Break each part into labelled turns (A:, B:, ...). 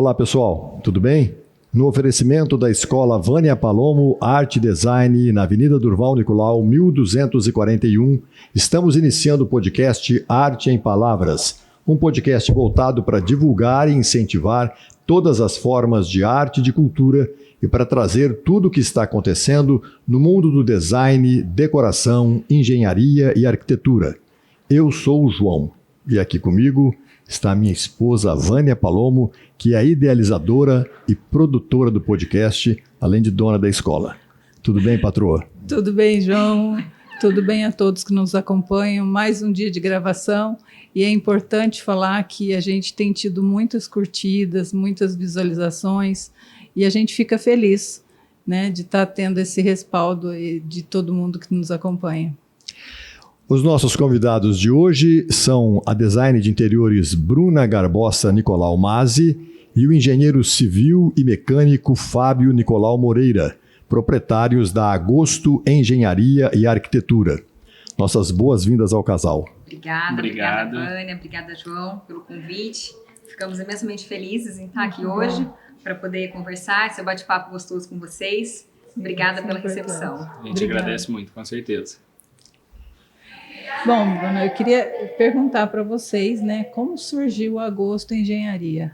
A: Olá pessoal, tudo bem? No oferecimento da Escola Vânia Palomo Arte e Design, na Avenida Durval Nicolau, 1241, estamos iniciando o podcast Arte em Palavras, um podcast voltado para divulgar e incentivar todas as formas de arte e de cultura e para trazer tudo o que está acontecendo no mundo do design, decoração, engenharia e arquitetura. Eu sou o João e aqui comigo está a minha esposa Vânia Palomo, que é a idealizadora e produtora do podcast, além de dona da escola. Tudo bem, patroa?
B: Tudo bem, João. Tudo bem a todos que nos acompanham. Mais um dia de gravação e é importante falar que a gente tem tido muitas curtidas, muitas visualizações e a gente fica feliz, né, de estar tendo esse respaldo de todo mundo que nos acompanha.
A: Os nossos convidados de hoje são a designer de interiores Bruna Garbosa Nicolau Mazzi e o engenheiro civil e mecânico Fábio Nicolau Moreira, proprietários da Agosto Engenharia e Arquitetura. Nossas boas-vindas ao casal.
C: Obrigada, Vânia, obrigada, João, pelo convite. Ficamos imensamente felizes em estar aqui hoje para poder conversar, esse bate-papo gostoso com vocês. Obrigada pela recepção.
D: A gente agradece muito, com certeza.
B: Bom, Bruna, eu queria perguntar para vocês, né, como surgiu a Agosto Engenharia,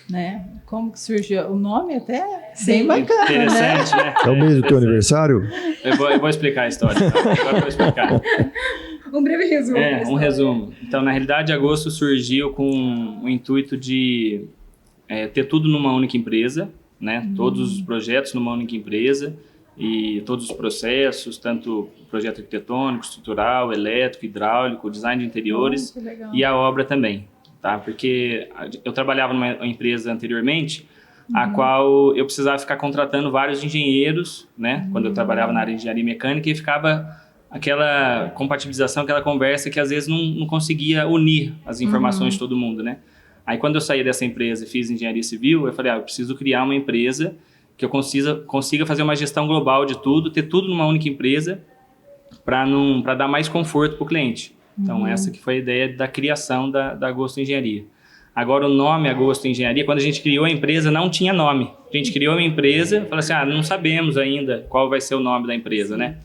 B: né? Como que surgiu? O nome até bem bacana,
D: interessante, né?
A: É o mês do teu aniversário?
D: Eu vou explicar a história. Então. Agora eu vou explicar.
C: Um breve resumo.
D: Um resumo. Então, na realidade, Agosto surgiu com o intuito de ter tudo numa única empresa, né? Todos os projetos numa única empresa e todos os processos, tanto projeto arquitetônico, estrutural, elétrico, hidráulico, design de interiores e a obra também, tá? Porque eu trabalhava numa empresa anteriormente, a qual eu precisava ficar contratando vários engenheiros, né? Quando eu trabalhava na área de engenharia mecânica e ficava aquela compatibilização, aquela conversa que às vezes não conseguia unir as informações de todo mundo, né? Aí quando eu saí dessa empresa e fiz engenharia civil, eu falei, eu preciso criar uma empresa que eu consiga fazer uma gestão global de tudo, ter tudo numa única empresa para dar mais conforto para o cliente. Então, essa que foi a ideia da criação da Agosto Engenharia. Agora, o nome Agosto Engenharia, quando a gente criou a empresa, não tinha nome. A gente criou uma empresa, falou assim, não sabemos ainda qual vai ser o nome da empresa, né?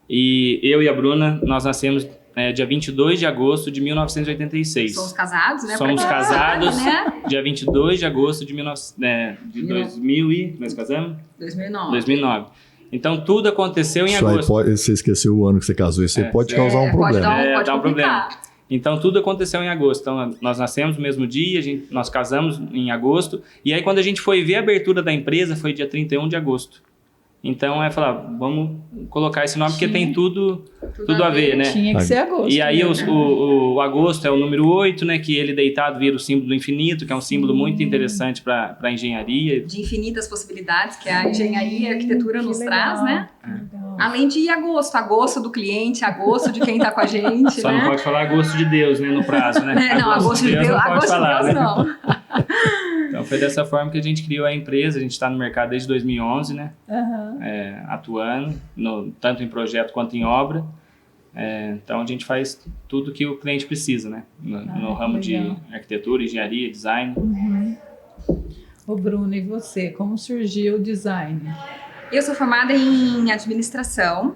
D: E eu e a Bruna, nós nascemos dia 22 de agosto de 1986.
C: Somos casados, né?
D: Somos casados,
C: né?
D: dia 22 de agosto de 2000 e... Nós casamos? 2009. Então, tudo aconteceu em agosto.
A: Você esqueceu o ano que você casou, isso aí pode causar um problema.
C: Pode
D: dar um problema. Então, tudo aconteceu em agosto. Então, nós nascemos no mesmo dia, nós casamos em agosto. E aí, quando a gente foi ver a abertura da empresa, foi dia 31 de agosto. Então, falar, vamos colocar esse nome, porque tem tudo a ver, né?
B: Tinha que ser agosto.
D: E aí, o agosto é o número 8, né? Que ele deitado vira o símbolo do infinito, que é um símbolo muito interessante para a engenharia.
C: De infinitas possibilidades que a engenharia e a arquitetura nos traz, né? Além de agosto do cliente, agosto de quem está com a gente,
D: Só não pode falar agosto de Deus, né? No prazo, né?
C: Agosto de Deus não.
D: Então, foi dessa forma que a gente criou a empresa. A gente está no mercado desde 2011, né? Atuando, tanto em projeto quanto em obra. Então, a gente faz tudo que o cliente precisa, né? No ramo de arquitetura, engenharia, design.
B: Ô, Bruno, e você? Como surgiu o design?
C: Eu sou formada em administração.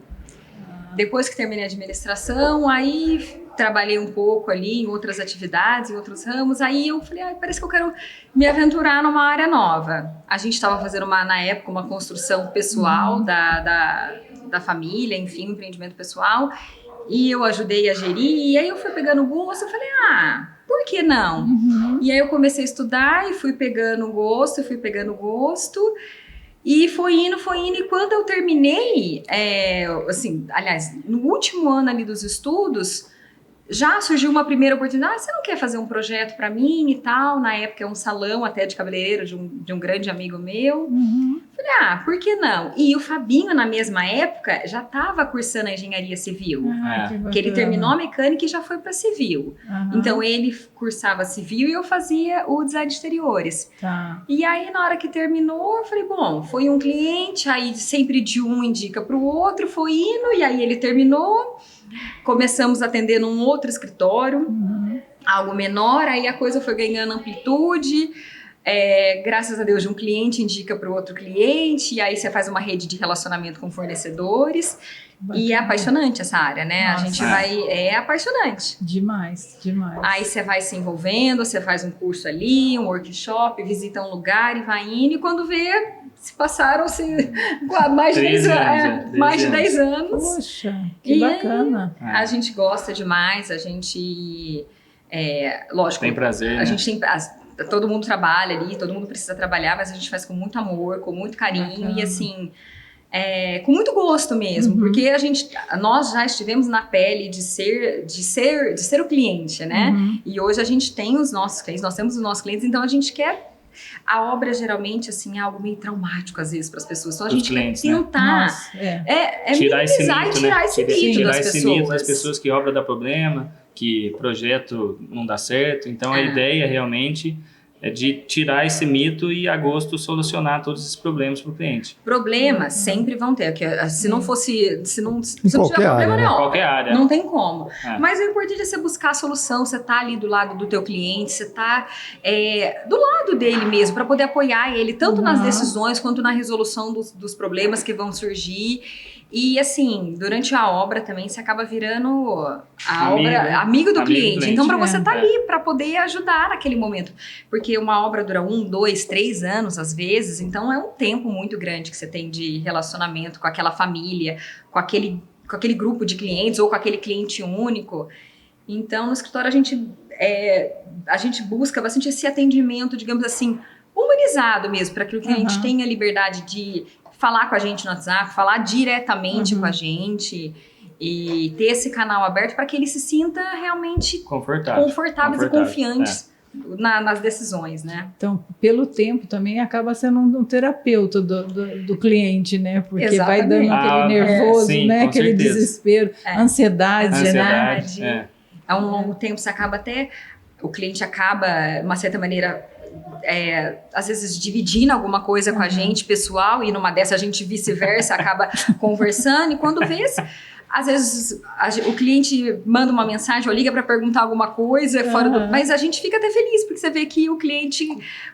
C: Depois que terminei a administração, aí trabalhei um pouco ali em outras atividades, em outros ramos. Aí eu falei, parece que eu quero me aventurar numa área nova. A gente estava fazendo, na época, uma construção pessoal da família, enfim, um empreendimento pessoal. E eu ajudei a gerir. E aí eu fui pegando gosto, eu falei, por que não? E aí eu comecei a estudar e fui pegando gosto. E foi indo, e quando eu terminei, aliás, no último ano ali dos estudos, já surgiu uma primeira oportunidade, você não quer fazer um projeto para mim e tal? Na época é um salão até de cabeleireiro de um grande amigo meu. Falei, por que não? E o Fabinho, na mesma época, já estava cursando a engenharia civil. Que ele terminou a mecânica e já foi para civil. Então, ele cursava civil e eu fazia o design de exteriores. E aí, na hora que terminou, eu falei, bom, foi um cliente, aí sempre de um indica para o outro, foi indo, e aí ele terminou. Começamos a atender num outro escritório, algo menor, aí a coisa foi ganhando amplitude. Graças a Deus, de um cliente indica para o outro cliente, e aí você faz uma rede de relacionamento com fornecedores.
B: Bacana.
C: E é apaixonante essa área, né?
B: Nossa.
C: A gente é apaixonante.
B: Demais, demais.
C: Aí você vai se envolvendo, você faz um curso ali, um workshop, visita um lugar e vai indo, e quando vê, se passaram-se mais de 10 anos. Mais de 10 anos.
B: Poxa, que
C: E
B: bacana.
C: A gente gosta demais, a gente, lógico,
D: Tem prazer,
C: a gente tem, todo mundo trabalha ali, todo mundo precisa trabalhar, mas a gente faz com muito amor, com muito carinho,
B: Bacana.
C: e assim, com muito gosto mesmo, porque nós já estivemos na pele de ser o cliente, né?
B: Uhum.
C: E hoje a gente tem os nossos clientes, nós temos os nossos clientes, então a gente quer. A obra geralmente assim é algo meio traumático às vezes para as pessoas, então a gente
D: clientes,
C: quer tentar
B: Nossa,
D: tirar esse
C: minimizar
D: mito,
C: e tirar esse mito das
D: esse
C: pessoas.
D: mito das pessoas que obra dá problema, que projeto não dá certo. Então a ideia realmente é de tirar esse mito e a gosto solucionar todos esses problemas para o cliente.
C: Problemas sempre vão ter, porque se não fosse, se não tiver
A: qualquer
C: problema,
A: área, né?
C: não.
D: Qualquer área.
C: Não tem como.
D: É.
C: Mas o importante é você buscar a solução, você tá ali do lado do teu cliente, você tá do lado dele mesmo, para poder apoiar ele, tanto nas decisões quanto na resolução dos problemas que vão surgir. E assim, durante a obra também você acaba virando amigo do cliente. Então, para você estar ali, para poder ajudar naquele momento. Porque uma obra dura 1, 2, 3 anos, às vezes, então é um tempo muito grande que você tem de relacionamento com aquela família, com aquele grupo de clientes ou com aquele cliente único. Então, no escritório, a gente busca bastante esse atendimento, digamos assim, humanizado mesmo, para que o cliente tenha liberdade de falar com a gente no WhatsApp, falar diretamente com a gente e ter esse canal aberto para que ele se sinta realmente confortáveis e confiantes nas decisões, né?
B: Então, pelo tempo também acaba sendo um terapeuta do cliente, né? Porque
C: Exatamente.
B: vai dando aquele nervoso,
D: sim,
B: né?
D: com
B: Aquele
D: certeza.
B: desespero, ansiedade, né?
C: A um longo tempo você acaba o cliente acaba, de uma certa maneira, às vezes dividindo alguma coisa com a gente, pessoal, e numa dessa a gente vice-versa acaba conversando, e quando vê, às vezes o cliente manda uma mensagem ou liga para perguntar alguma coisa mas a gente fica até feliz, porque você vê que o cliente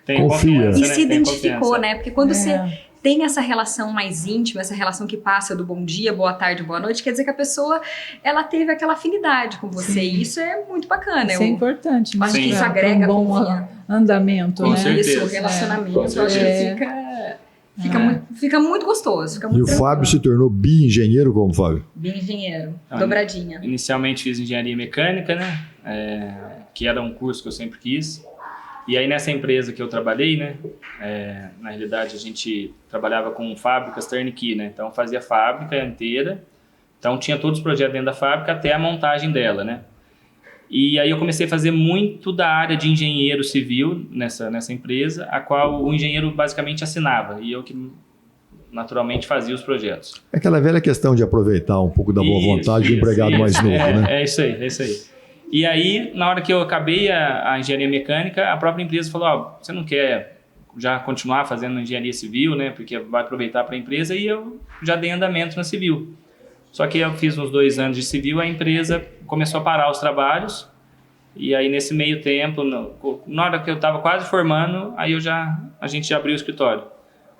A: confia
C: e se identificou, né? Porque quando você tem essa relação mais íntima, essa relação que passa do bom dia, boa tarde, boa noite, quer dizer que a pessoa, ela teve aquela afinidade com você. E isso é muito bacana.
B: Isso é importante, né?
C: Acho que isso agrega
B: um bom andamento,
D: com
B: né?
D: certeza.
C: Isso, o relacionamento. Eu acho que fica muito gostoso. Fica muito
A: E o Fábio se tornou bi-engenheiro como, Fábio?
C: Bi-engenheiro, dobradinha.
D: Inicialmente fiz engenharia mecânica, né? Que era um curso que eu sempre quis. E aí nessa empresa que eu trabalhei, né? Na realidade a gente trabalhava com fábricas turnkey, né? Então fazia fábrica inteira. Então tinha todos os projetos dentro da fábrica até a montagem dela, né? E aí eu comecei a fazer muito da área de engenheiro civil nessa empresa, a qual o engenheiro basicamente assinava, e eu que naturalmente fazia os projetos.
A: É aquela velha questão de aproveitar um pouco da boa vontade do empregado mais novo, né?
D: É isso aí. E aí, na hora que eu acabei a engenharia mecânica, a própria empresa falou, você não quer já continuar fazendo engenharia civil, né? Porque vai aproveitar para a empresa, e eu já dei andamento na civil. Só que eu fiz uns 2 anos de civil, a empresa começou a parar os trabalhos, e aí nesse meio tempo, na hora que eu estava quase formando, aí a gente já abriu o escritório.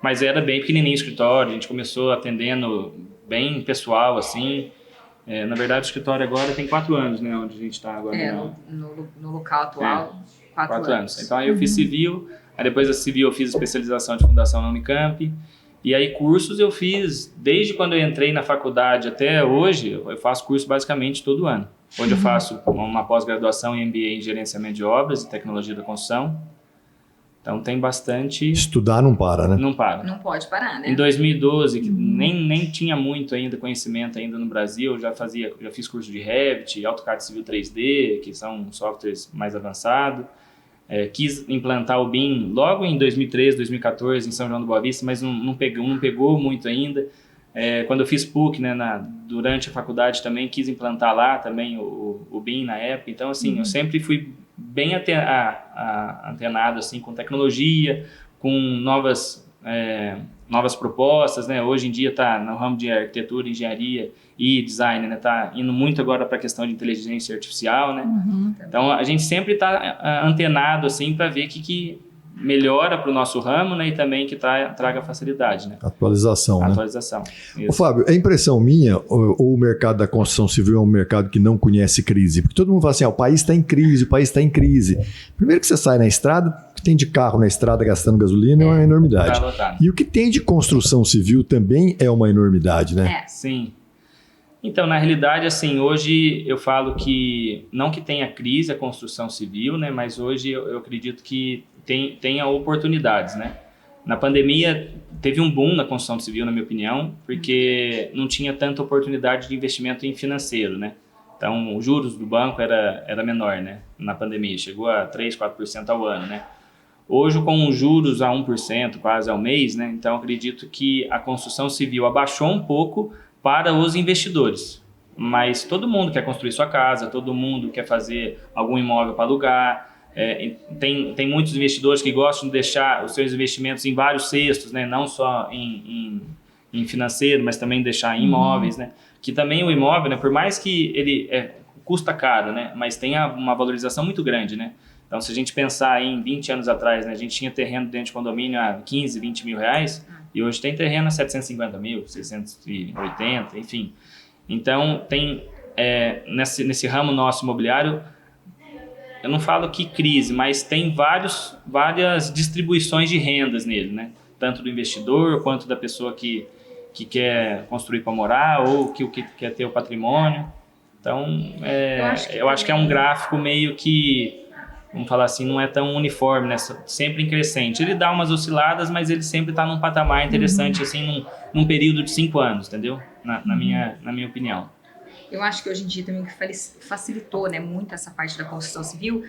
D: Mas era bem pequenininho o escritório, a gente começou atendendo bem pessoal, assim. Na verdade, o escritório agora tem 4 anos, né? Onde a gente está agora.
C: No local atual, 4 anos.
D: Então aí eu fiz civil, aí depois da civil eu fiz especialização de fundação na Unicamp. E aí cursos eu fiz, desde quando eu entrei na faculdade até hoje, eu faço curso basicamente todo ano. Hoje eu faço uma pós-graduação em MBA em Gerenciamento de Obras e Tecnologia da Construção. Então tem bastante...
A: Estudar não para, né?
D: Não para.
C: Não pode parar, né?
D: Em 2012, que nem tinha muito ainda conhecimento ainda no Brasil, já fiz curso de Revit, AutoCAD Civil 3D, que são softwares mais avançados. Quis implantar o BIM logo em 2013, 2014 em São João do Boa Vista, mas não pegou muito ainda. Quando eu fiz PUC, né, durante a faculdade também quis implantar lá também o BIM na época. Então, assim, eu sempre fui bem antenado assim, com tecnologia, com novas propostas, né? Hoje em dia está no ramo de arquitetura, engenharia e design, né? Está indo muito agora para a questão de inteligência artificial, né? Então a gente sempre está antenado assim para ver que melhora para o nosso ramo, né, e também que traga facilidade, né?
A: Atualização, né?
D: Atualização.
A: Ô, Fábio, é impressão minha ou o mercado da construção civil é um mercado que não conhece crise? Porque todo mundo fala assim, o país está em crise, o país está em crise. Primeiro que você sai na estrada, o que tem de carro na estrada gastando gasolina é uma enormidade.
D: Tá lotado.
A: E o que tem de construção civil também é uma enormidade, né?
D: Sim. Então, na realidade, assim, hoje eu falo que, não que tenha crise a construção civil, né, mas hoje eu acredito que tenha oportunidades, né. Na pandemia, teve um boom na construção civil, na minha opinião, porque não tinha tanta oportunidade de investimento em financeiro, né. Então, os juros do banco era menor, né, na pandemia, chegou a 3%, 4% ao ano, né. Hoje, com os juros a 1%, quase ao mês, né, então acredito que a construção civil abaixou um pouco para os investidores, mas todo mundo quer construir sua casa, todo mundo quer fazer algum imóvel para alugar, tem muitos investidores que gostam de deixar os seus investimentos em vários cestos, né? Não só em financeiro, mas também deixar em imóveis, né? Que também o imóvel, né? Por mais que ele custa caro, né? Mas tem uma valorização muito grande, né? Então, se a gente pensar em 20 anos atrás, né? A gente tinha terreno dentro de condomínio a 15, 20 mil reais, e hoje tem terreno a 750 mil, 680, enfim. Então, tem nesse ramo nosso imobiliário, eu não falo que crise, mas tem várias distribuições de rendas nele, né? Tanto do investidor, quanto da pessoa que quer construir para morar, ou que quer ter o patrimônio. Então, eu acho que é um gráfico meio que, vamos falar assim, não é tão uniforme, né? Sempre em crescente. Ele dá umas osciladas, mas ele sempre está num patamar interessante, assim, num período de 5 anos, entendeu? Na minha opinião.
C: Eu acho que hoje em dia também o que facilitou, né, muito essa parte da construção civil,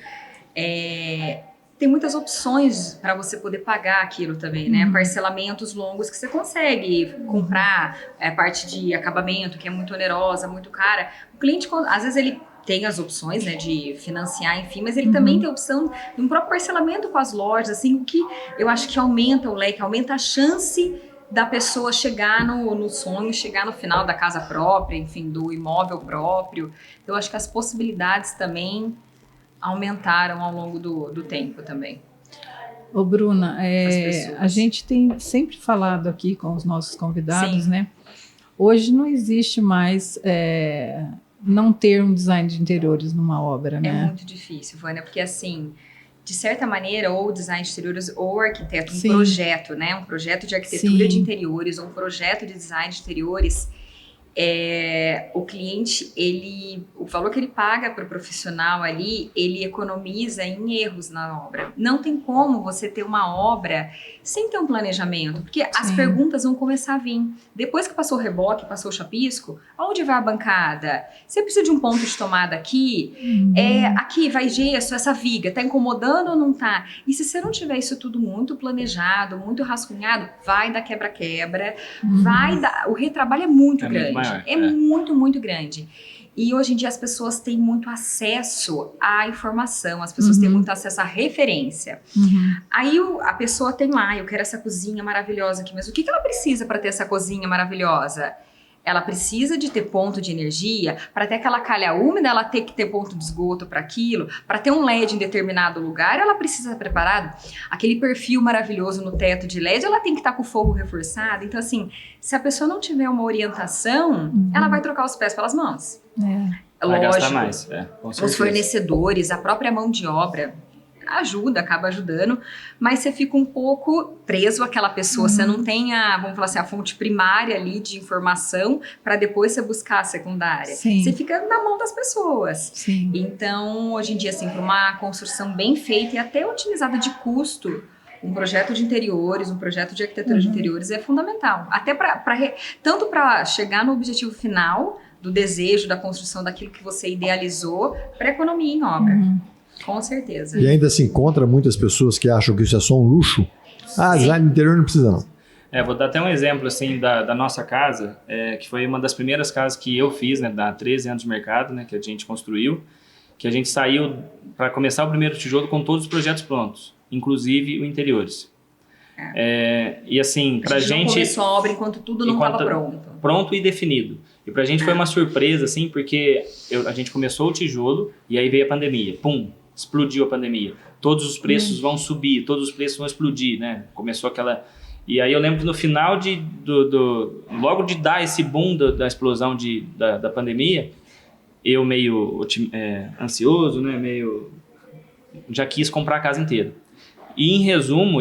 C: tem muitas opções para você poder pagar aquilo também, né? Parcelamentos longos que você consegue comprar, a parte de acabamento, que é muito onerosa, muito cara. O cliente, às vezes, ele tem as opções, né, de financiar, enfim, mas ele também tem a opção de um próprio parcelamento com as lojas, assim, o que eu acho que aumenta o leque, aumenta a chance da pessoa chegar no sonho, chegar no final da casa própria, enfim, do imóvel próprio. Então, eu acho que as possibilidades também aumentaram ao longo do tempo também.
B: Ô, Bruna, a gente tem sempre falado aqui com os nossos convidados, né? Hoje não existe mais não ter um design de interiores numa obra, né?
C: É muito difícil, Vânia, porque assim, de certa maneira, ou design de interiores ou arquiteto,
B: Sim.
C: projeto, né? Um projeto de arquitetura de interiores ou um projeto de design de interiores, o cliente, o valor que ele paga para o profissional ali, ele economiza em erros na obra. Não tem como você ter uma obra sem ter um planejamento, porque as perguntas vão começar a vir. Depois que passou o reboque, passou o chapisco, aonde vai a bancada? Você precisa de um ponto de tomada aqui? Aqui vai gesso, essa viga, tá incomodando ou não tá? E se você não tiver isso tudo muito planejado, muito rascunhado, vai dar quebra-quebra, o retrabalho é muito grande. Muito, muito grande. E hoje em dia as pessoas têm muito acesso à informação, as pessoas têm muito acesso à referência. Aí a pessoa tem lá, eu quero essa cozinha maravilhosa aqui, mas o que ela precisa para ter essa cozinha maravilhosa? Ela precisa de ter ponto de energia, para ter aquela calha úmida, ela tem que ter ponto de esgoto para aquilo, para ter um LED em determinado lugar, ela precisa estar preparada. Aquele perfil maravilhoso no teto de LED, ela tem que estar com o forro reforçado. Então, assim, se a pessoa não tiver uma orientação, ela vai trocar os pés pelas mãos.
D: Vai
C: Lógico,
D: gastar mais, com certeza.
C: Os fornecedores, a própria mão de obra, acaba ajudando, mas você fica um pouco preso àquela pessoa, você não tem vamos falar assim, a fonte primária ali de informação para depois você buscar a secundária. Você fica na mão das pessoas. Então, hoje em dia, assim, para uma construção bem feita e até otimizada de custo, um projeto de interiores, um projeto de arquitetura de interiores é fundamental. Até tanto para chegar no objetivo final do desejo, da construção daquilo que você idealizou, para economia em obra. Com certeza.
A: E ainda se encontra muitas pessoas que acham que isso é só um luxo. Design de interior não precisa não.
D: Vou dar até um exemplo assim da nossa casa, que foi uma das primeiras casas que eu fiz, né, há 13 anos de mercado, né, que a gente construiu, que a gente saiu para começar o primeiro tijolo com todos os projetos prontos, inclusive o interiores. E assim, pra gente
C: não começou a obra enquanto tudo não estava pronto.
D: Pronto e definido. E pra gente foi uma surpresa, assim, porque a gente começou o tijolo e aí veio a pandemia. Pum! explodiu a pandemia. Todos os preços vão subir, todos os preços vão explodir, né? Começou aquela... E aí eu lembro que no final logo de dar esse boom da explosão da pandemia, eu meio ansioso, né? Já quis comprar a casa inteira. E em resumo,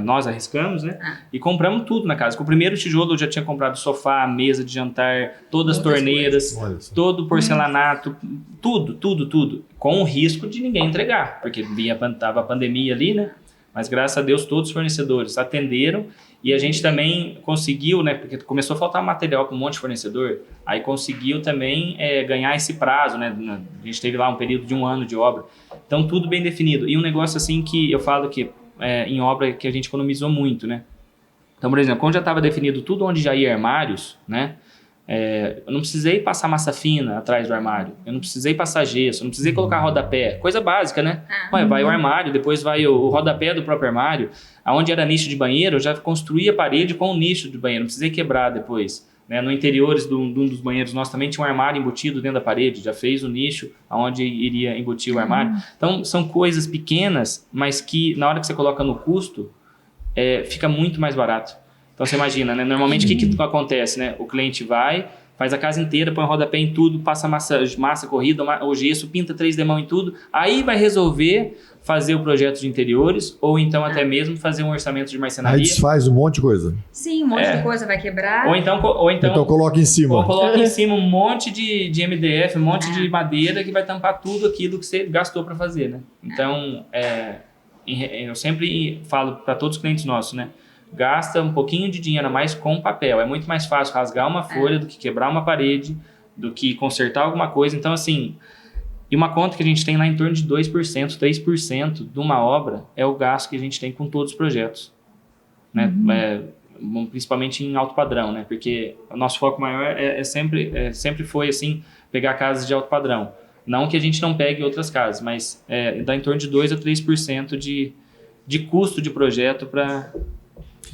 D: nós arriscamos, né? E compramos tudo na casa. Com o primeiro tijolo eu já tinha comprado sofá, mesa de jantar, todas as torneiras, todo o porcelanato, tudo. Com o risco de ninguém entregar, porque tava a pandemia ali, né? Mas graças a Deus todos os fornecedores atenderam e a gente também conseguiu, né? Porque começou a faltar material com um monte de fornecedor, aí conseguiu também ganhar esse prazo, né? A gente teve lá um período de 1 ano de obra. Então tudo bem definido. E um negócio assim que eu falo que em obra que a gente economizou muito, né? Então, por exemplo, quando já estava definido tudo onde já ia armários, né? Eu não precisei passar massa fina atrás do armário, eu não precisei passar gesso, eu não precisei colocar rodapé, coisa básica, né? Vai o armário, depois vai o rodapé do próprio armário, aonde era nicho de banheiro, eu já construí a parede com o nicho de banheiro, não precisei quebrar depois. Né? No interiores de um dos banheiros nós também tinha um armário embutido dentro da parede, já fez o nicho aonde iria embutir o armário. Então são coisas pequenas, mas que na hora que você coloca no custo, fica muito mais barato. Então você imagina, né? Normalmente o que acontece, né? O cliente vai, faz a casa inteira, põe rodapé em tudo, passa massa corrida, o gesso, pinta 3D em tudo, aí vai resolver fazer o projeto de interiores ou então até mesmo fazer um orçamento de marcenaria.
A: Aí desfaz um monte de coisa.
C: Sim, um monte de coisa vai quebrar.
D: Ou então
A: coloca em cima.
D: Ou coloca em cima um monte de MDF, um monte de madeira que vai tampar tudo aquilo que você gastou para fazer, né? Então, eu sempre falo para todos os clientes nossos, né? Gasta um pouquinho de dinheiro a mais com papel. É muito mais fácil rasgar uma folha do que quebrar uma parede, do que consertar alguma coisa. Então, assim, e uma conta que a gente tem lá em torno de 2%, 3% de uma obra é o gasto que a gente tem com todos os projetos. Né? Principalmente em alto padrão, né? Porque o nosso foco maior sempre foi, assim, pegar casas de alto padrão. Não que a gente não pegue outras casas, mas dá em torno de 2% a 3% de custo de projeto para...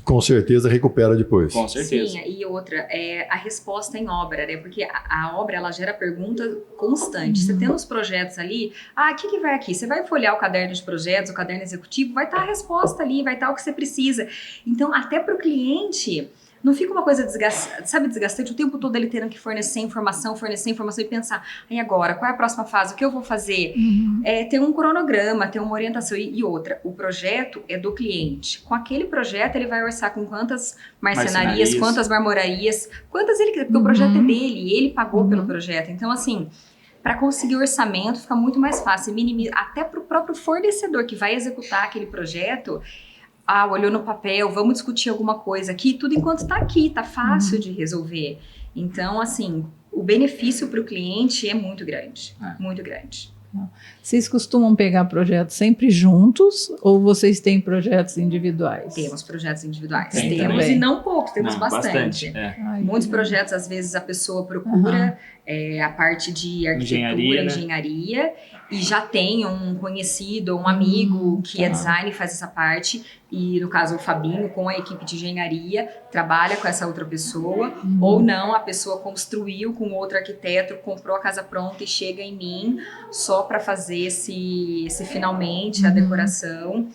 A: Com certeza recupera depois.
D: Com certeza.
C: Sim, e outra, a resposta em obra, né? Porque a obra, ela gera pergunta constante. Você tem os projetos ali, o que vai aqui? Você vai folhear o caderno de projetos, o caderno executivo, vai estar a resposta ali, vai estar o que você precisa. Então, até para o cliente... Não fica uma coisa desgastante o tempo todo ele tendo que fornecer informação e pensar, e agora, qual é a próxima fase, o que eu vou fazer? Ter um cronograma, ter uma orientação e outra. O projeto é do cliente. Com aquele projeto ele vai orçar com quantas marcenarias, quantas marmorarias, porque o projeto é dele, ele pagou pelo projeto. Então, assim... Para conseguir orçamento fica muito mais fácil, até para o próprio fornecedor que vai executar aquele projeto... olhou no papel, vamos discutir alguma coisa aqui, tudo enquanto está aqui, está fácil de resolver. Então, assim, o benefício para o cliente é muito grande, muito grande.
B: Vocês costumam pegar projetos sempre juntos ou vocês têm projetos individuais?
C: Temos projetos individuais,
B: Tem
C: temos
B: também.
C: E não poucos, temos bastante. Muitos projetos, às vezes, a pessoa procura a parte de arquitetura, engenharia, e já tem um conhecido, um amigo que é design e faz essa parte, e no caso o Fabinho, com a equipe de engenharia, trabalha com essa outra pessoa, ou não, a pessoa construiu com outro arquiteto, comprou a casa pronta e chega em mim só para fazer esse finalmente, a decoração.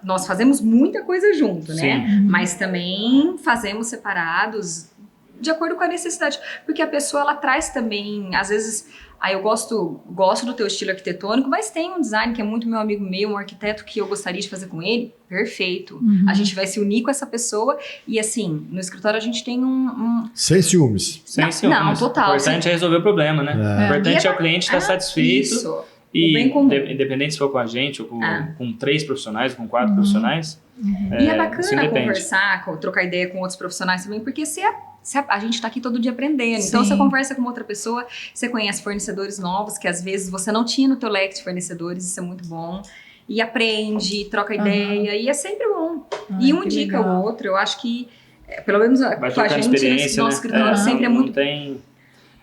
C: Nós fazemos muita coisa junto, né? Mas também fazemos separados de acordo com a necessidade, porque a pessoa ela traz também, às vezes, eu gosto do teu estilo arquitetônico, mas tem um design que é muito meu amigo meu, um arquiteto que eu gostaria de fazer com ele, perfeito. A gente vai se unir com essa pessoa e assim, no escritório a gente tem
A: Sem ciúmes.
C: Não, total.
D: O importante é resolver o problema, né? O importante é o cliente estar satisfeito.
C: Isso.
D: E independente se for com a gente, ou com 3 profissionais, ou com 4 profissionais.
C: E é bacana conversar, trocar ideia com outros profissionais também, porque a gente está aqui todo dia aprendendo. Sim. Então, você conversa com outra pessoa, você conhece fornecedores novos, que às vezes você não tinha no teu leque de fornecedores, isso é muito bom. E aprende, troca ideia, e é sempre bom. E um indica o outro, eu acho que, pelo menos com a gente, nosso escritório sempre é muito...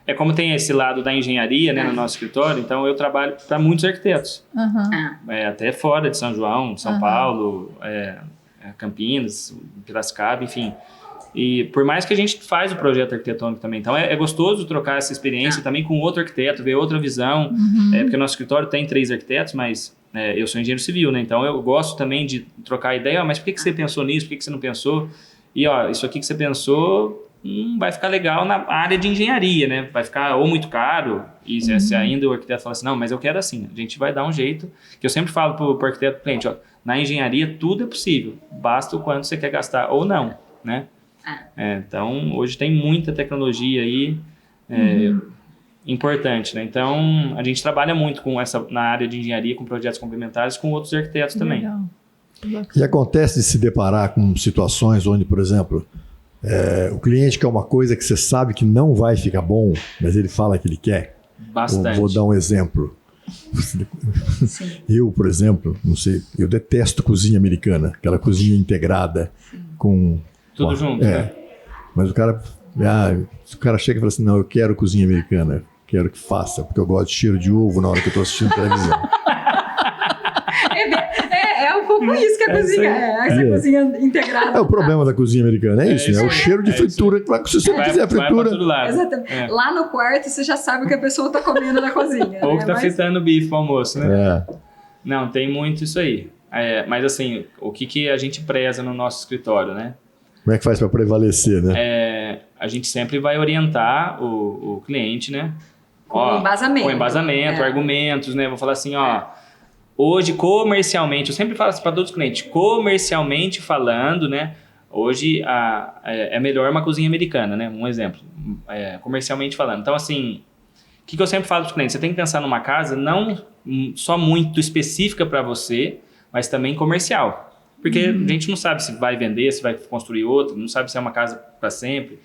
D: É como tem esse lado da engenharia, né, no nosso escritório, então eu trabalho para muitos arquitetos. Até fora de São João, São Paulo, Campinas, Piracicaba, enfim. E por mais que a gente faz o projeto arquitetônico também, então é gostoso trocar essa experiência também com outro arquiteto, ver outra visão, porque o nosso escritório tem 3 arquitetos, mas eu sou engenheiro civil, né? Então eu gosto também de trocar ideia, mas por que você pensou nisso, por que você não pensou? E isso aqui que você pensou vai ficar legal na área de engenharia, né? Vai ficar ou muito caro, e se ainda o arquiteto fala assim, não, mas eu quero assim, a gente vai dar um jeito, que eu sempre falo para o arquiteto, cliente, na engenharia tudo é possível, basta o quanto você quer gastar ou não, né? Então, hoje tem muita tecnologia aí importante, né? Então, a gente trabalha muito na área de engenharia, com projetos complementares, com outros arquitetos também.
B: Legal.
A: E acontece de se deparar com situações onde, por exemplo, o cliente quer uma coisa que você sabe que não vai ficar bom, mas ele fala que ele quer?
D: Bastante.
A: Vou dar um exemplo.
C: Sim.
A: Eu, por exemplo, não sei, eu detesto cozinha americana, aquela cozinha integrada com...
D: Tudo junto, né?
A: Mas o cara chega e fala assim, não, eu quero cozinha americana, quero que faça, porque eu gosto de cheiro de ovo na hora que eu estou assistindo televisão.
C: É um pouco isso que a cozinha essa cozinha integrada.
A: É o problema da cozinha americana, é isso, né? O cheiro de fritura, se você não quiser fritura...
D: Vai pra todo lado.
C: Exatamente. Lá no quarto, você já sabe o que a pessoa está comendo na cozinha.
D: Ou que tá fritando bife pro almoço, né?
A: É.
D: Não, tem muito isso aí. Mas assim, o que a gente preza no nosso escritório, né?
A: Como é que faz para prevalecer, né?
D: A gente sempre vai orientar o cliente, né?
C: Com embasamento.
D: Com embasamento, argumentos, né? Vou falar assim, hoje comercialmente, eu sempre falo assim para todos os clientes, comercialmente falando, né? Hoje é melhor uma cozinha americana, né? Um exemplo, comercialmente falando. Então, assim, o que eu sempre falo para os clientes? Você tem que pensar numa casa não só muito específica para você, mas também comercial. Porque a gente não sabe se vai vender, se vai construir outra, não sabe se é uma casa para sempre.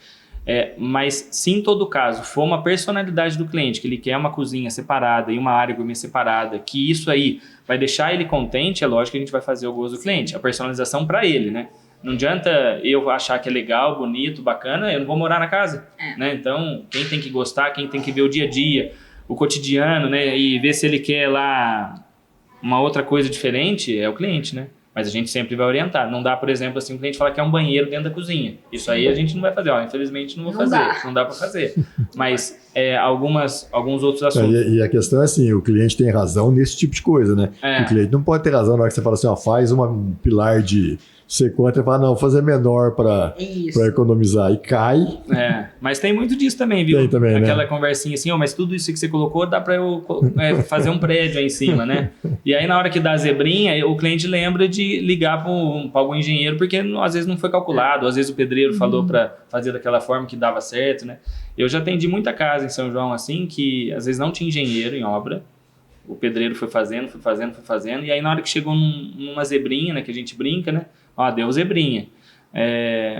D: Mas se em todo caso for uma personalidade do cliente, que ele quer uma cozinha separada e uma área gourmet separada, que isso aí vai deixar ele contente, é lógico que a gente vai fazer o gosto do cliente, a personalização para ele, né? Não adianta eu achar que é legal, bonito, bacana, eu não vou morar na casa, né? Então, quem tem que gostar, quem tem que ver o dia a dia, o cotidiano, né? E ver se ele quer lá uma outra coisa diferente, é o cliente, né? Mas a gente sempre vai orientar. Não dá, por exemplo, assim, o cliente falar que é um banheiro dentro da cozinha. Isso aí a gente não vai fazer. Infelizmente não vou fazer. Não dá para fazer. Mas alguns outros assuntos.
A: E a questão é assim, o cliente tem razão nesse tipo de coisa, né? O cliente não pode ter razão na hora que você fala assim, faz um pilar de sei quanto, ele fala, não, vou fazer menor para economizar. E cai.
D: Mas tem muito disso também, viu?
A: Tem também,
D: aquela
A: né?
D: conversinha assim, mas tudo isso que você colocou dá para eu fazer um prédio aí em cima, né? E aí na hora que dá a zebrinha, o cliente lembra de ligar para algum engenheiro, porque às vezes não foi calculado, às vezes o pedreiro falou para fazer daquela forma que dava certo, né? Eu já atendi muita casa em São João assim, que às vezes não tinha engenheiro em obra, o pedreiro foi fazendo, e aí na hora que chegou numa zebrinha, né, que a gente brinca, né? Deu zebrinha.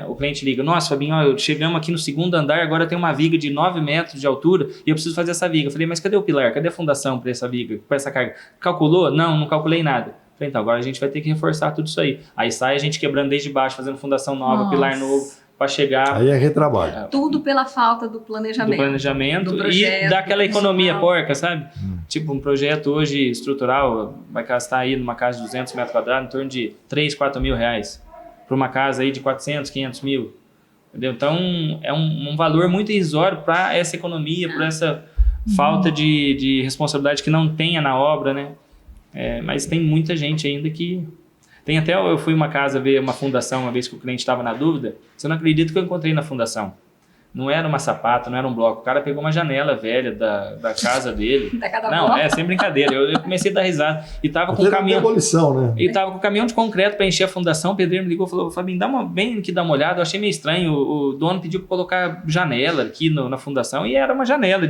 D: O cliente liga, nossa, Fabinho, chegamos aqui no segundo andar, agora tem uma viga de 9 metros de altura e eu preciso fazer essa viga. Eu falei, mas cadê o pilar? Cadê a fundação para essa viga? Para essa carga? Calculou? Não calculei nada. Eu falei, então, agora a gente vai ter que reforçar tudo isso aí. Aí sai a gente quebrando desde baixo, fazendo fundação nova, pilar novo, para chegar...
A: Aí é retrabalho.
C: Tudo pela falta do planejamento.
D: Do projeto, e daquela economia porca, sabe? Tipo, um projeto hoje estrutural vai gastar aí numa casa de 200 metros quadrados em torno de 3, 4 mil reais. Para uma casa aí de 400, 500 mil. Entendeu? Então, é um valor muito irrisório para essa economia, para essa falta de responsabilidade que não tenha na obra, né? Mas tem muita gente ainda que... eu fui uma casa ver uma fundação uma vez que o cliente estava na dúvida. Você não acredita que eu encontrei na fundação? Não era uma sapata, não era um bloco. O cara pegou uma janela velha da casa dele. Sem brincadeira. Eu comecei a dar risada. E tava com um caminhão...
A: demolição, né?
D: E tava com um caminhão de concreto para encher a fundação. O pedreiro me ligou e falou, Fabinho, vem aqui dar uma olhada. Eu achei meio estranho. O dono pediu para colocar janela aqui na fundação. E era uma janela,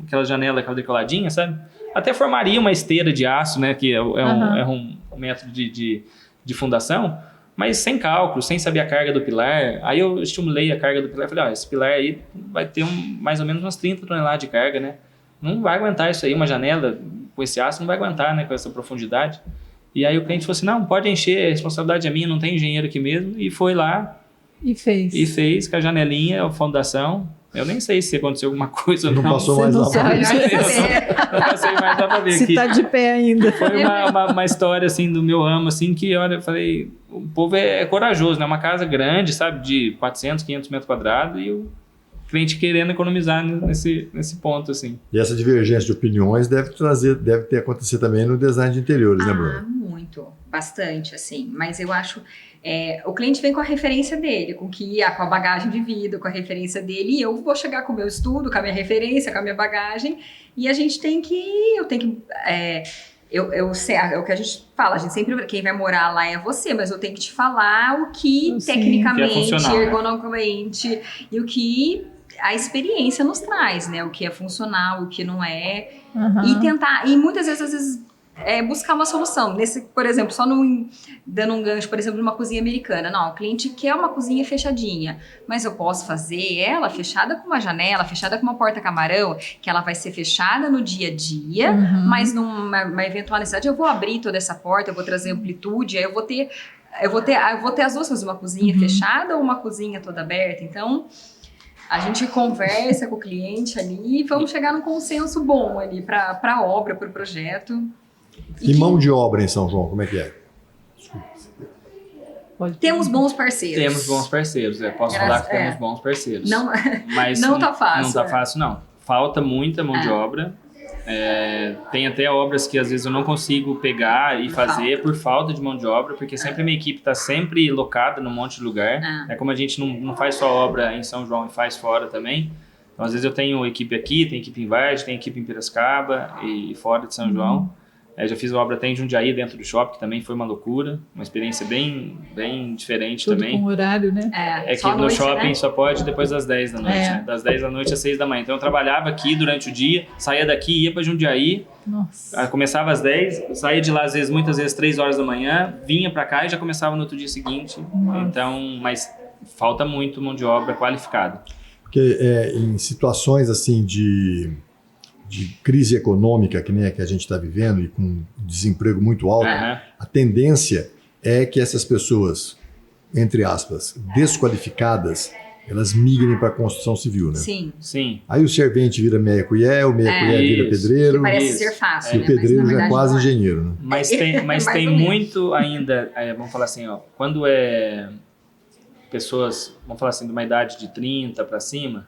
D: aquela janela quadriculadinha, sabe? Até formaria uma esteira de aço, né? Que é um método de fundação. Mas sem cálculo, sem saber a carga do pilar. Aí eu estimulei a carga do pilar e falei, esse pilar aí vai ter mais ou menos umas 30 toneladas de carga, né? Não vai aguentar isso aí, uma janela com esse aço não vai aguentar, né? Com essa profundidade. E aí o cliente falou assim, não, pode encher, a responsabilidade é minha, não tem engenheiro aqui mesmo. E foi lá.
B: E fez.
D: E fez com a janelinha, a fundação. Eu nem sei se aconteceu alguma coisa ou
A: Não
D: não.
A: passou
B: Você
A: mais
B: não
A: lá pra
B: sabe.
A: ver.
D: Não passei mais lá pra ver.
B: Se
D: Que
B: está de pé ainda.
D: foi uma história, assim, do meu ramo, assim, que, olha, eu falei, o povo é corajoso, né? Uma casa grande, sabe? De 400, 500 metros quadrados e o cliente querendo economizar nesse ponto, assim.
A: E essa divergência de opiniões deve ter acontecido também no design de interiores, né,
C: Ah,
A: Bruno?
C: muito, bastante, assim. Mas eu acho, o cliente vem com a referência dele, com a bagagem de vida, com a referência dele, e eu vou chegar com o meu estudo, com a minha referência, com a minha bagagem, e a gente tem que, eu sei, é o que a gente fala, a gente sempre, quem vai morar lá é você, mas eu tenho que te falar o que
B: Sim,
C: tecnicamente,
D: que é funcional, né?
C: ergonomicamente, e o que a experiência nos traz, né? O que é funcional, o que não é.
B: Aham.
C: E tentar, e muitas vezes, às vezes, buscar uma solução. Por exemplo, dando um gancho, por exemplo, de uma cozinha americana. Não, o cliente quer uma cozinha fechadinha, mas eu posso fazer ela fechada com uma janela, fechada com uma porta-camarão, que ela vai ser fechada no dia a dia, mas numa eventual necessidade eu vou abrir toda essa porta, eu vou trazer amplitude, aí eu vou ter as duas coisas, uma cozinha fechada ou uma cozinha toda aberta. Então, a gente conversa com o cliente ali e vamos chegar num consenso bom ali para a obra, para o projeto.
A: E mão de obra em São João, como é que é?
C: Temos bons parceiros.
D: Temos bons parceiros, posso falar que temos bons parceiros.
C: Não,
D: mas
C: não tá fácil.
D: Não tá fácil, não. Falta muita mão de obra. Tem até obras que às vezes eu não consigo pegar e fazer por falta de mão de obra, porque sempre a minha equipe está sempre locada num monte de lugar. É como a gente não faz só obra em São João e faz fora também. Então, às vezes eu tenho equipe aqui, tem equipe em Vargem, tem equipe em Piracicaba e fora de São João. Já fiz uma obra até em Jundiaí, dentro do shopping, que também foi uma loucura. Uma experiência bem diferente
B: Tudo
D: também.
B: com horário, né?
D: Que no shopping, né? Só pode depois das 10 da noite, né? Das 10 da noite às 6 da manhã. Então eu trabalhava aqui durante o dia, saía daqui, ia para Jundiaí.
B: Nossa.
D: Começava às 10, saía de lá muitas vezes 3 horas da manhã, vinha para cá e já começava no outro dia seguinte.
B: Nossa.
D: Então, mas falta muito mão de obra qualificada.
A: Porque em situações assim de crise econômica, que nem a que a gente está vivendo, e com desemprego muito alto, a tendência é que essas pessoas, entre aspas, desqualificadas, elas migrem para a construção civil, né?
C: Sim.
A: Aí o servente vira meia-colher, o meia-colher vira pedreiro.
C: Que parece ser fácil,
A: E o pedreiro já é quase engenheiro, né?
D: Mas tem muito ainda, vamos falar assim, quando pessoas, vamos falar assim, de uma idade de 30 para cima,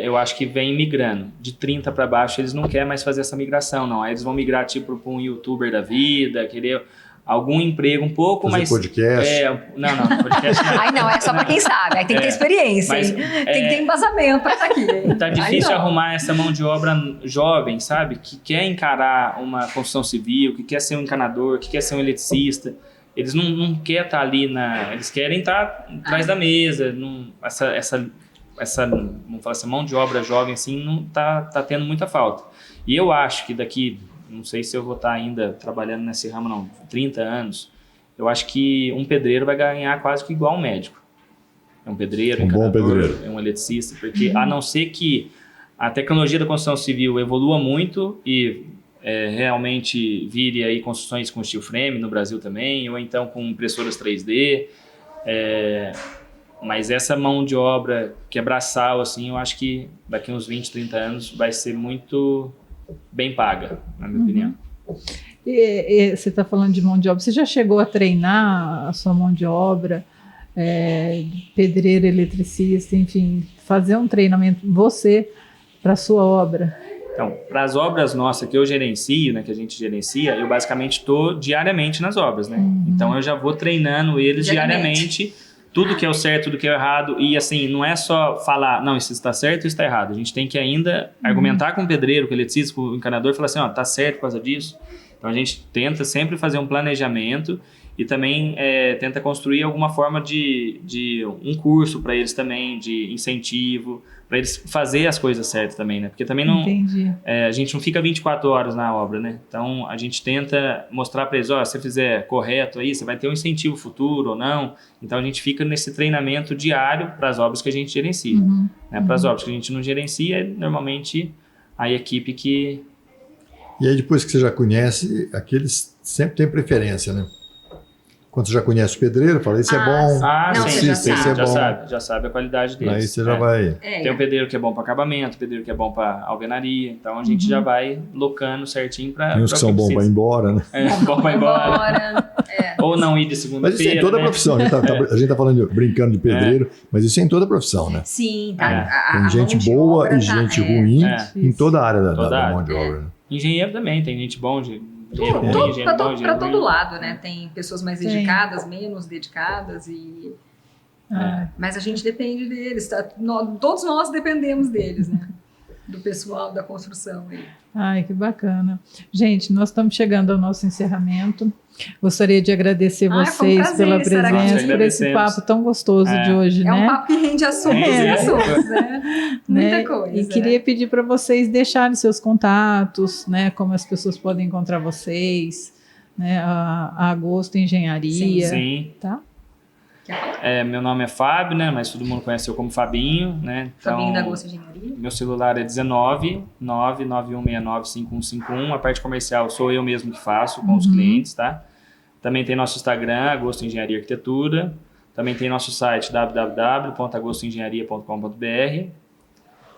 D: eu acho que vem migrando. De 30 para baixo, eles não querem mais fazer essa migração, não. Aí eles vão migrar tipo para um youtuber da vida, querer algum emprego um pouco
A: fazer
D: mais...
A: podcast.
D: Não, podcast não.
C: Aí não, é só para quem sabe. Aí tem que ter experiência,
D: mas,
C: hein? Tem que ter embasamento para estar aqui.
D: Tá difícil arrumar essa mão de obra jovem, sabe? Que quer encarar uma construção civil, que quer ser um encanador, que quer ser um eletricista. Eles não querem estar ali eles querem estar atrás da mesa. Essa vamos falar assim, mão de obra jovem assim não tá tendo muita falta. E eu acho que daqui, não sei se eu vou estar ainda trabalhando nesse ramo não, 30 anos, eu acho que um pedreiro vai ganhar quase que igual um médico. Um pedreiro,
A: bom pedreiro,
D: um eletricista, porque a não ser que a tecnologia da construção civil evolua muito e realmente vire aí construções com steel frame no Brasil também, ou então com impressoras 3D, mas essa mão de obra que é braçal, assim, eu acho que daqui uns 20, 30 anos vai ser muito bem paga, na minha opinião.
B: E você está falando de mão de obra, você já chegou a treinar a sua mão de obra, pedreiro, eletricista, enfim, fazer um treinamento, você, para a sua obra?
D: Então, para as obras nossas que eu gerencio, né, que a gente gerencia, eu basicamente estou diariamente nas obras, né? Então eu já vou treinando eles diariamente, tudo que é o certo, tudo que é o errado, e assim, não é só falar, não, isso está certo, isso está errado. A gente tem que ainda argumentar com o pedreiro, com o eletricista, com o encanador, e falar assim, tá certo por causa disso. Então a gente tenta sempre fazer um planejamento e também tenta construir alguma forma de um curso para eles também, de incentivo, para eles fazer as coisas certas também, né? Porque também não, a gente não fica 24 horas na obra, né? Então a gente tenta mostrar para eles, se você fizer correto aí, você vai ter um incentivo futuro ou não. Então a gente fica nesse treinamento diário para as obras que a gente gerencia. Né? Para as obras que a gente não gerencia, normalmente a equipe que...
A: E aí depois que você já conhece, aqueles sempre tem preferência, né? Quando você já conhece o pedreiro, fala, esse é bom.
C: Não,
D: sim,
C: você já
A: esse
C: sabe.
A: é bom.
D: já sabe a qualidade deles.
A: Aí você já vai...
D: Tem um pedreiro que é bom para acabamento, pedreiro que é bom para alvenaria, então a gente já vai locando certinho para.
A: Tem uns que são bons para ir embora, né?
D: Bom para ir embora. Ou não ir de segunda-feira.
A: Mas isso é em toda a profissão. A gente tá falando, brincando de pedreiro, mas isso é em toda a profissão, né?
C: Sim, tá.
A: Tem gente boa e gente ruim em toda a área da mão de obra. Né?
D: Engenheiro também, tem gente bom,
C: Para todo lado, né? Tem pessoas mais dedicadas, menos dedicadas mas a gente depende deles, tá? Todos nós dependemos deles, né? Do pessoal da construção aí.
B: Ai, que bacana. Gente, nós estamos chegando ao nosso encerramento. Gostaria de agradecer
C: Foi um
B: vocês pela
C: prazer estar
B: presença,
C: aqui.
B: por esse papo tão gostoso de hoje, né?
C: É um papo que rende assuntos, né? Muita coisa.
B: E queria pedir para vocês deixarem seus contatos, né? Como as pessoas podem encontrar vocês, né? A Agosto Engenharia.
D: Sim.
B: Tá?
D: Meu nome é Fábio, né? Mas todo mundo conhece eu como Fabinho, né? Então,
C: Fabinho da Agosto Engenharia.
D: Meu celular é 19 991695151. A parte comercial sou eu mesmo que faço com os clientes, tá? Também tem nosso Instagram, Agosto Engenharia e Arquitetura. Também tem nosso site www.agostoengenharia.com.br.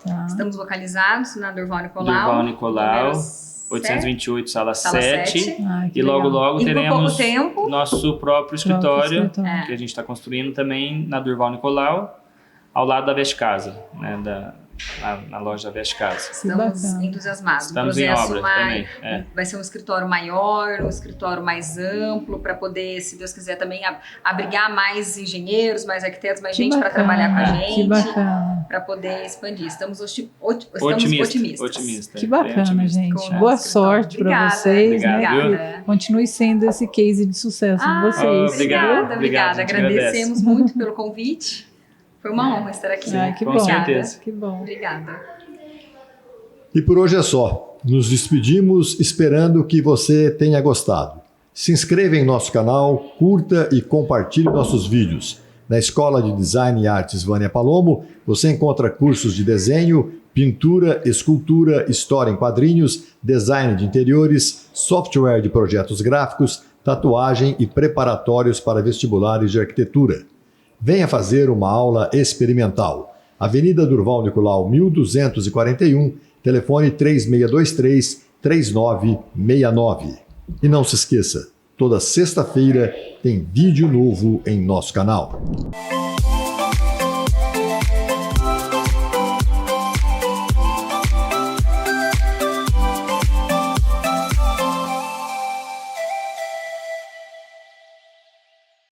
B: Tá.
C: Estamos localizados na Durval Nicolau.
D: Durval Nicolau,
C: número
D: 828, sala 7.
C: 7.
B: Ai, que
D: E logo,
B: legal.
D: logo
C: E por
D: teremos
C: pouco tempo,
D: nosso próprio escritório,
B: escritório.
D: que a gente está construindo também na Durval Nicolau, ao lado da Veste Casa, né, na loja da Veste Casa.
B: Que
C: estamos
B: bacana.
C: entusiasmados.
D: Estamos em obra também.
C: Vai ser um escritório maior, um escritório mais amplo, para poder, se Deus quiser, também abrigar mais engenheiros, mais arquitetos, mais
B: Que
C: gente para
B: bacana,
C: trabalhar com a
B: Que
C: gente,
B: bacana.
C: para poder expandir. Estamos otimistas.
B: Que bacana,
D: otimista.
B: gente.
C: Com o
B: Boa
C: escritório.
B: sorte para
C: Obrigada.
B: vocês,
D: Obrigado,
B: né? Que continue sendo esse case de sucesso de vocês.
D: Obrigado.
C: Obrigada.
D: gente
C: Agradecemos muito pelo convite. Foi uma honra estar aqui.
B: Ai, que
D: Com
B: bom.
D: certeza.
B: Que bom.
C: Obrigada.
A: E por hoje é só. Nos despedimos esperando que você tenha gostado. Se inscreva em nosso canal, curta e compartilhe nossos vídeos. Na Escola de Design e Artes Vânia Palomo, você encontra cursos de desenho, pintura, escultura, história em quadrinhos, design de interiores, software de projetos gráficos, tatuagem e preparatórios para vestibulares de arquitetura. Venha fazer uma aula experimental. Avenida Durval Nicolau, 1241, telefone 3623-3969. E não se esqueça, toda sexta-feira tem vídeo novo em nosso canal.